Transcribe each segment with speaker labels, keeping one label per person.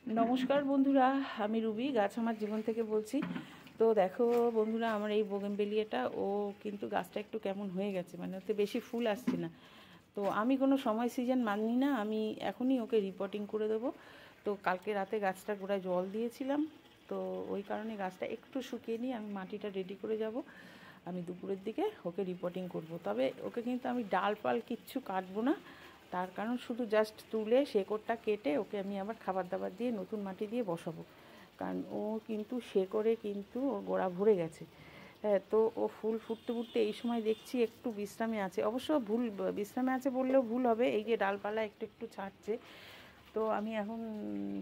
Speaker 1: নমস্কার বন্ধুরা, আমি রুবি গাছ আমার জীবন থেকে বলছি। তো দেখো বন্ধুরা, আমার এই বোগেনভেলিয়াটা ও কিন্তু গাছটা একটু কেমন হয়ে গেছে, মানে ওতে বেশি ফুল আসছে না। তো আমি কোনো সময় সিজন মানি না, আমি এখনই ওকে রিপোর্টিং করে দেবো। তো কালকে রাতে গাছটা গোড়ায় জল দিয়েছিলাম, তো ওই কারণে গাছটা একটু শুকিয়ে নিয়ে আমি মাটিটা রেডি করে যাব। আমি দুপুরের দিকে ওকে রিপোর্টিং করব। তবে ওকে কিন্তু আমি ডালপাল কিচ্ছু কাটবো না, তার কারণ শুধু জাস্ট তুলে শেকড়টা কেটে ওকে আমি আবার খাবার দাবার দিয়ে নতুন মাটি দিয়ে বসাবো। কারণ ও কিন্তু শেকড়ে কিন্তু ওর গোড়া ভরে গেছে। হ্যাঁ, তো ও ফুল ফুটতে ফুটতে এই সময় দেখছি একটু বিশ্রামে আছে। অবশ্য বিশ্রামে আছে বললেও ভুল হবে, এই যে ডালপালা একটু একটু ছাড়ছে। তো আমি এখন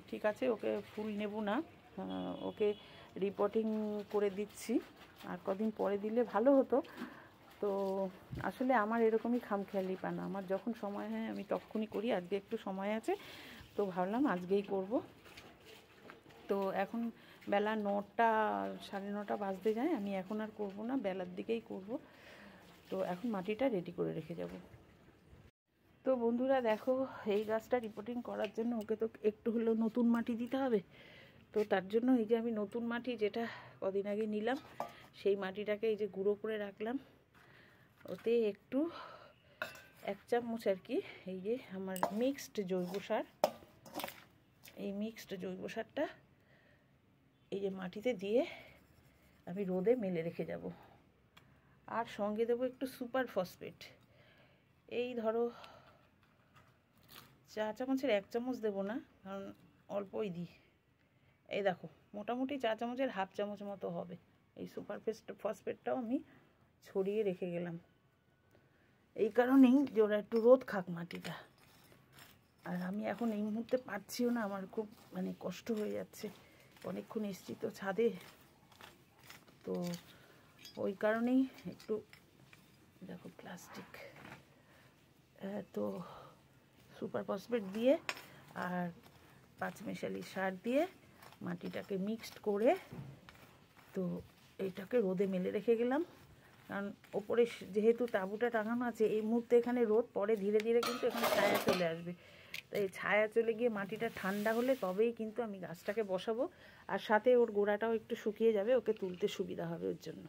Speaker 1: ঠিক আছে, ওকে ফুল নেব না, ওকে রিপোর্টিং করে দিচ্ছি। আর কদিন পরে দিলে ভালো হতো। তো আসলে আমার এরকমই খামখেয়ালিপনা, আমার যখন সময় হয় আমি তখনই করি। আজকে একটু সময় আছে, তো ভাবলাম আজকেই করব। তো এখন বেলা 9টা 9:30 বাজতে যায়, আমি এখন আর করব না, বেলার দিকেই করব। তো এখন মাটিটা রেডি করে রেখে যাব। তো বন্ধুরা দেখো, এই গাছটা রিপোর্টিং করার জন্য ওকে তো একটু হলেও নতুন মাটি দিতে হবে। তো তার জন্য এই যে আমি নতুন মাটি যেটা কদিন আগে নিলাম, সেই মাটিটাকে এই যে গুঁড়ো করে রাখলাম। ওতে একটু 1 চামচ আর কি, এই যে আমার মিক্সড জৈব সার, এই মিক্সড জৈব সারটা এই যে মাটিতে দিয়ে আমি রোদে মেলে রেখে যাব। আর সঙ্গে দেবো একটু সুপার ফসফেট, এই ধরো 4 চামচের 1 চামচ দেবো না, কারণ অল্পই দিই। এই দেখো, মোটামুটি 4 চামচের হাফ চামচ মতো হবে। এই সুপার ফসফেটটাও আমি ছড়িয়ে রেখে গেলাম, এই কারণেই যে ওরা একটু রোদ খাক মাটিটা। আর আমি এখন এই মুহূর্তে পারছিও না, আমার খুব মানে কষ্ট হয়ে যাচ্ছে, অনেকক্ষণ এসছি তো ছাদে। তো ওই কারণেই একটু দেখো প্লাস্টিক, তো সুপার ফসফেট দিয়ে আর 5 মেশালি সার দিয়ে মাটিটাকে মিক্সড করে তো এইটাকে রোদে মেলে রেখে গেলাম। কারণ ওপরে যেহেতু তাঁবুটা টাঙানো আছে, এই মুহূর্তে এখানে রোদ, পরে ধীরে ধীরে কিন্তু এখানে ছায়া চলে আসবে। তো এই ছায়া চলে গিয়ে মাটিটা ঠান্ডা হলে তবেই কিন্তু আমি গাছটাকে বসাবো। আর সাথে ওর গোড়াটাও একটু শুকিয়ে যাবে, ওকে তুলতে সুবিধা হবে ওর জন্য।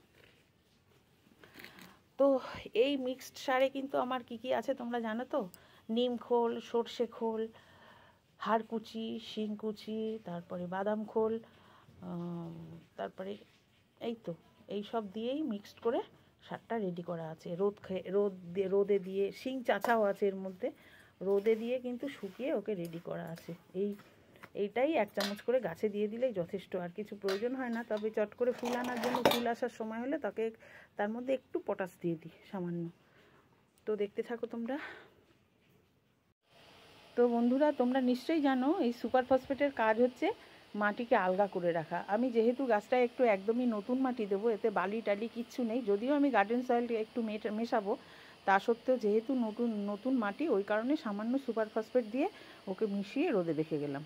Speaker 1: তো এই মিক্সড সারে কিন্তু আমার কি কি আছে তোমরা জানো তো? নিম খোল, সর্ষে খোল, হাড়কুচি, শিংকুচি, তারপরে বাদাম খোল, তারপরে এই তো এই সব দিয়েই মিক্সড করে সারটা রেডি করা আছে। রোদে দিয়ে শিং চাচাও আছে এর মধ্যে, রোদে দিয়ে কিন্তু শুকিয়ে ওকে রেডি করা আছে। এইটাই 1 চামচ করে গাছে দিয়ে দিলেই যথেষ্ট, আর কিছু প্রয়োজন হয় না। তবে চট করে ফুল আনার জন্য, ফুল আসার সময় হলে তাকে তার মধ্যে একটু পটাশ দিয়ে দিই সামান্য। তো দেখতে থাকো তোমরা। তো বন্ধুরা, তোমরা নিশ্চয়ই জানো এই সুপার ফসফেটের কাজ হচ্ছে মাটিকে আলগা করে রাখা। আমি যেহেতু গাছটা একটু একদমই নতুন মাটি দেবো, এতে বালি টালি কিচ্ছু নেই, যদিও আমি গার্ডেন সয়েল একটু মেশাবো, তা সত্ত্বেও যেহেতু নতুন নতুন মাটি, ওই কারণে সামান্য সুপার ফসফেট দিয়ে ওকে মিশিয়ে রোদে রেখে গেলাম।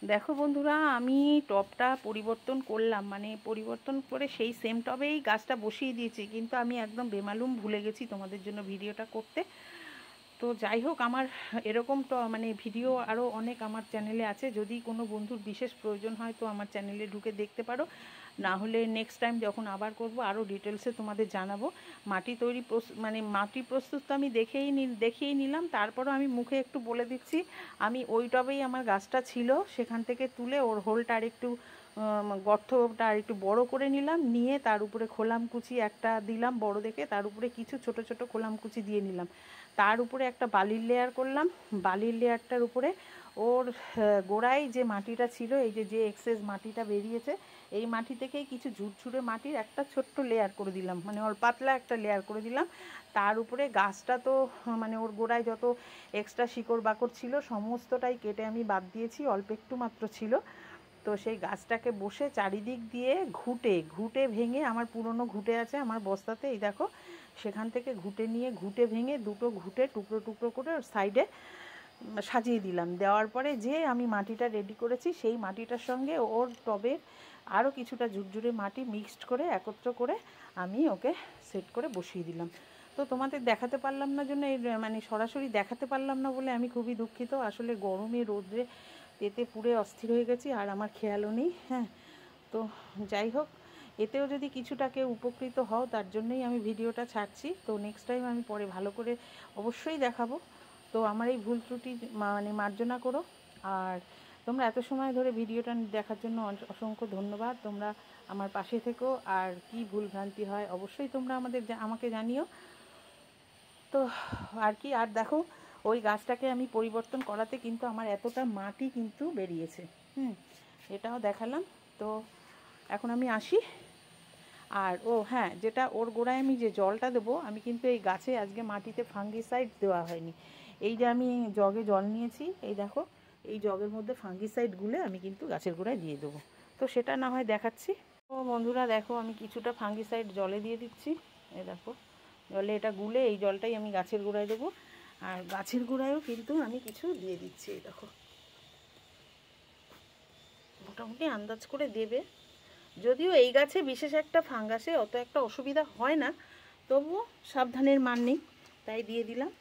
Speaker 1: দেখো বন্ধুরা, আমি টবটা পরিবর্তন করলাম, মানে পরিবর্তন করে সেই সেম টবেই গাছটা বসিয়ে দিয়েছি, কিন্তু আমি একদম বেমালুম ভুলে গেছি তোমাদের জন্য ভিডিওটা করতে। তো যাই হোক, আমার এরকম মানে ভিডিও আরও অনেক আমার চ্যানেলে আছে, যদি কোনো বন্ধুর বিশেষ প্রয়োজন হয় তো আমার চ্যানেলে ঢুকে দেখতে পারো। না হলে নেক্সট টাইম যখন আবার করব আরও ডিটেলসে তোমাদের জানাবো। মাটি তৈরি মানে মাটি প্রস্তুত তো আমি দেখিয়েই নিলাম, তারপরও আমি মুখে একটু বলে দিচ্ছি। আমি ওই টবেই আমার গাছটা ছিল, সেখান থেকে তুলে ওর হোলটা আর একটু গর্তটা আর একটু বড় করে নিলাম, নিয়ে তার উপরে খোলামকুচি একটা দিলাম বড় দেখে, তার উপরে কিছু ছোট ছোট খোলামকুচি দিয়ে নিলাম, তার উপরে একটা বালির লেয়ার করলাম। বালির লেয়ারটার উপরে ওর গোড়ায় যে মাটিটা ছিল, এই যে এক্সেস মাটিটা বেরিয়েছে, এই মাটি থেকেই কিছু ঝুরঝুরে মাটির একটা ছোট্ট লেয়ার করে দিলাম, মানে অল পাতলা একটা লেয়ার করে দিলাম। তার উপরে গাছটা তো মানে ওর গোড়ায় যত এক্সট্রা শিকড় বাকড় ছিল সমস্তটাই কেটে আমি বাদ দিয়েছি, অল্প একটু মাত্র ছিল। তো সেই গাছটাকে বসে চারিদিক দিয়ে ঘুটে ভেঙে, আমার পুরনো ঘুটে আছে আমার বস্তাতে, এই দেখো, সেখান থেকে ঘুটে ভেঙে দুটো ঘুটে টুকরো টুকরো করে ওর সাইডে সাজিয়ে দিলাম। দেওয়ার পরে যে আমি মাটিটা রেডি করেছি, সেই মাটিটার সঙ্গে ওর টবে আরও কিছুটা ঝুরঝুরে মাটি মিক্সড করে একত্র করে আমি ওকে সেট করে বসিয়ে দিলাম। তো তোমাদের দেখাতে পারলাম না জন্য, মানে সরাসরি দেখাতে পারলাম না বলে আমি খুবই দুঃখিত। আসলে গরমে রোদ্রে এতে পুরে অস্থির হয়ে গেছি, আর আমার খেয়ালও নেই। হ্যাঁ, তো যাই হোক, এতেও যদি কিছুটা কেউ উপকৃত হও তার জন্যই আমি ভিডিওটা ছাড়ছি। তো নেক্সট টাইম আমি পরে ভালো করে অবশ্যই দেখাবো। তো আমার এই ভুল ত্রুটি মানে মার্জনা করো। আর তোমরা এত সময় ধরে ভিডিওটা দেখার জন্য অসংখ্য ধন্যবাদ। তোমরা আমার পাশে থেকো, আর কি ভুল ভ্রান্তি হয় অবশ্যই তোমরা আমাকে জানিও। তো আর কি, আর দেখো ওই গাছটাকে আমি পরিবর্তন করাতে কিন্তু আমার এতটা মাটি কিন্তু বেরিয়েছে। এটাও দেখালাম। তো এখন আমি আসি। আর হ্যাঁ, যেটা ওর গোড়ায় আমি যে জলটা দেবো, আমি কিন্তু এই গাছে আজকে মাটিতে ফাঙ্গিসাইড দেওয়া হয়নি। এই যে আমি জগে জল নিয়েছি, এই দেখো, এই জগের মধ্যে ফাঙ্গিসাইড গুলে আমি কিন্তু গাছের গোড়ায় দিয়ে দেবো। তো সেটা না হয় দেখাচ্ছি। তো বন্ধুরা দেখো, আমি কিছুটা ফাঙ্গিসাইড জলে দিয়ে দিচ্ছি। এই দেখো, জলে এটা গুলে এই জলটাই আমি গাছের গোড়ায় দেবো। আর গাছের গোড়ায়ও কিন্তু আমি কিছু দিয়ে দিচ্ছি। এই দেখো, মোটামুটি আন্দাজ করে দেবে। যদিও এই গাছে বিশেষ একটা ফাঙ্গাসে অত একটা অসুবিধা হয় না, তবুও সাবধানের মান নেই, তাই দিয়ে দিলাম।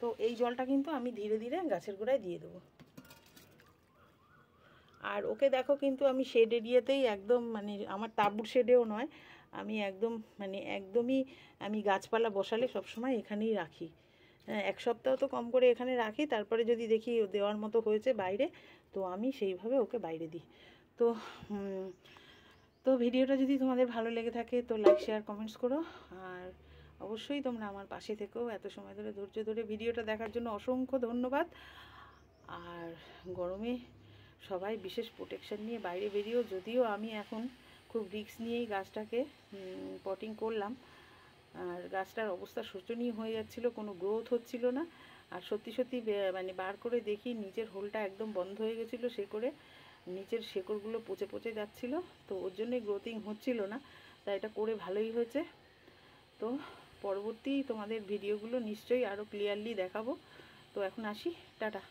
Speaker 1: তো এই জলটা কিন্তু আমি ধীরে ধীরে গাছের গোড়ায় দিয়ে দেবো। আর ওকে দেখো, কিন্তু আমি শেড এরিয়াতেই একদম, মানে আমার তাঁবুর শেডেও নয়, আমি একদম মানে একদমই আমি গাছপালা বসালে সবসময় এখানেই রাখি। এক সপ্তাহ তো কম করে এখানে রাখি, তারপরে যদি দেখি দেওয়ার মতো হয়েছে বাইরে, তো আমি সেইভাবে ওকে বাইরে দিই। তো তো ভিডিওটা যদি তোমাদের ভালো লেগে থাকে তো লাইক, শেয়ার, কমেন্টস করো। আর অবশ্যই তোমরা আমার পাশে থেকেও। এত সময় ধরে ধৈর্য ধরে ভিডিওটা দেখার জন্য অসংখ্য ধন্যবাদ। আর গরমে সবাই বিশেষ প্রোটেকশান নিয়ে বাইরে বেরিয়েও, যদিও আমি এখন খুব রিস্ক নিয়েই গাছটাকে পটিং করলাম। আর গাছটার অবস্থা শোচনীয় হয়ে যাচ্ছিলো, কোনো গ্রোথ হচ্ছিল না। আর সত্যি সত্যি মানে বার করে দেখি নিচের হোলটা একদম বন্ধ হয়ে গেছিলো, সে করে নিচের শেকড়গুলো পচে পচে যাচ্ছিলো। তো ওর জন্যই গ্রোথিং হচ্ছিল না। তাই এটা করে ভালোই হয়েছে। তো পরবর্তী তোমাদের ভিডিওগুলো নিশ্চয়ই আরও ক্লিয়ারলি দেখাবো। তো এখন আসি, টাটা।